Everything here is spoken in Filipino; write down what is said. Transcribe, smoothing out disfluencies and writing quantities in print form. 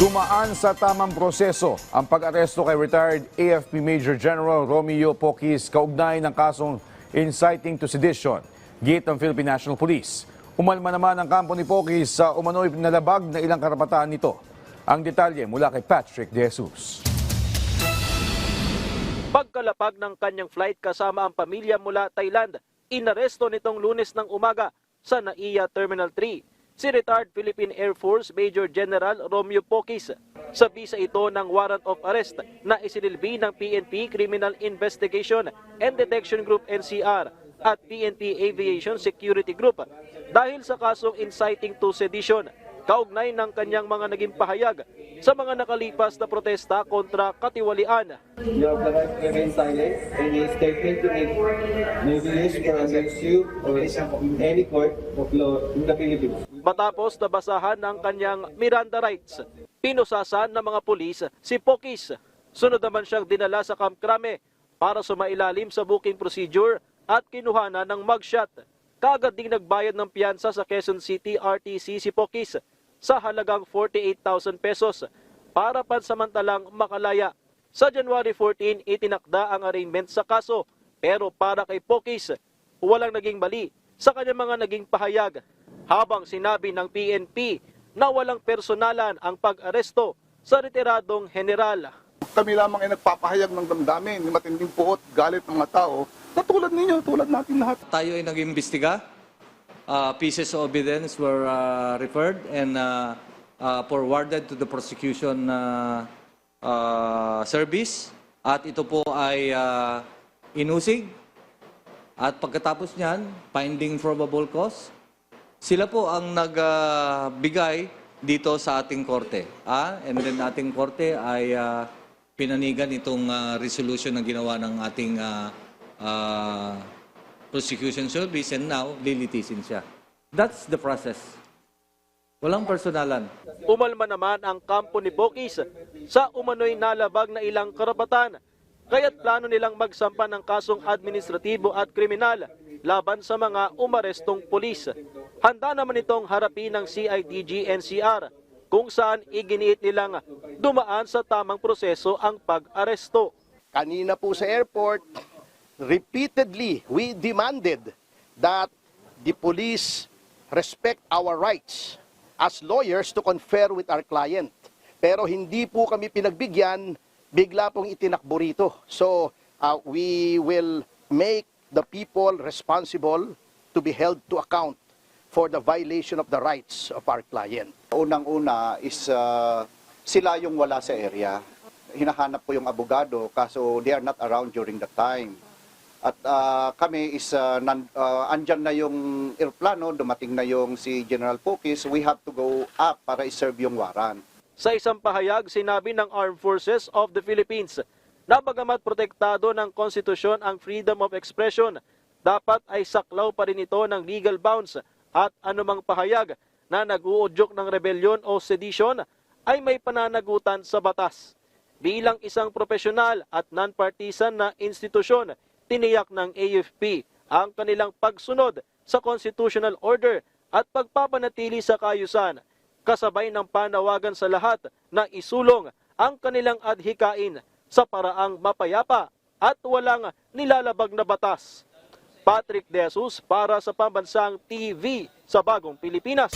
Dumaan sa tamang proseso ang pag-aresto kay retired AFP Major General Romeo Poquis kaugnay ng kasong inciting to sedition, gate ng Philippine National Police. Umalma naman ang kampo ni Poquis sa umano'y nalabag na ilang karapatan nito. Ang detalye mula kay Patrick De Jesus. Pagkalapag ng kanyang flight kasama ang pamilya mula Thailand, inaresto nitong Lunes ng umaga sa NAIA Terminal 3 si retired Philippine Air Force Major General Romeo Poquis. Sa bisa ito ng warrant of arrest na isinilbi ng PNP Criminal Investigation and Detection Group NCR at PNP Aviation Security Group dahil sa kasong inciting to sedition, kaugnay ng kanyang mga naging pahayag sa mga nakalipas na protesta kontra katiwalian. You have the right to remain silent. Any statement you make may be used for against you or any court of law in the Philippines. Matapos nabasahan ng kanyang Miranda rights, pinusasan ng mga pulis si Poquis. Sunod naman siyang dinala sa Camp Crame para sumailalim sa booking procedure at kinuhanan ng mugshot. Kaagad ding nagbayad ng piyansa sa Quezon City RTC si Poquis sa halagang 48,000 pesos para pansamantalang makalaya. Sa January 14, itinakda ang arraignment sa kaso, pero para kay Poquis, walang naging mali sa kanyang mga naging pahayag. Habang sinabi ng PNP na walang personalan ang pag-aresto sa retiradong general. Kami lamang ay nagpapahayag ng damdamin, ng matinding puot, galit ng mga tao, katulad ninyo, tulad natin lahat. Tayo ay nag-imbestiga. Pieces of evidence were referred and forwarded to the prosecution service. At ito po ay inusig. At pagkatapos niyan, finding probable cause, sila po ang nagbigay dito sa ating korte. And then ating korte ay pinanigan itong resolution na ginawa ng ating prosecution service, and now lilitisin siya. That's the process. Walang personalan. Umalma naman ang kampo ni Poquis sa umano'y nalabag na ilang karapatan, kaya't plano nilang magsampa ng kasong administratibo at kriminal laban sa mga umarestong pulis. Handa naman itong harapin ng CIDG NCR kung saan iginiit nilang dumaan sa tamang proseso ang pag-aresto. Kanina po sa airport, repeatedly, we demanded that the police respect our rights as lawyers to confer with our client. Pero hindi po kami pinagbigyan, bigla pong itinakbo rito. So, we will make the people responsible to be held to account for the violation of the rights of our client. Unang-una is sila yung wala sa area. Hinahanap po yung abogado kaso they are not around during the time. At kami is andyan na yung aeroplano, dumating na yung si General Poquis, we have to go up para i-serve yung warrant. Sa isang pahayag, sinabi ng Armed Forces of the Philippines na bagamat protektado ng konstitusyon ang freedom of expression, dapat ay saklaw pa rin ito ng legal bounds at anumang pahayag na nag-uudyok ng rebellion o sedition ay may pananagutan sa batas. Bilang isang profesional at non-partisan na institusyon, tiniyak ng AFP ang kanilang pagsunod sa constitutional order at pagpapanatili sa kaayusan, kasabay ng panawagan sa lahat na isulong ang kanilang adhikain sa paraang mapayapa at walang nilalabag na batas. Patrick De Jesus para sa Pambansang TV sa Bagong Pilipinas.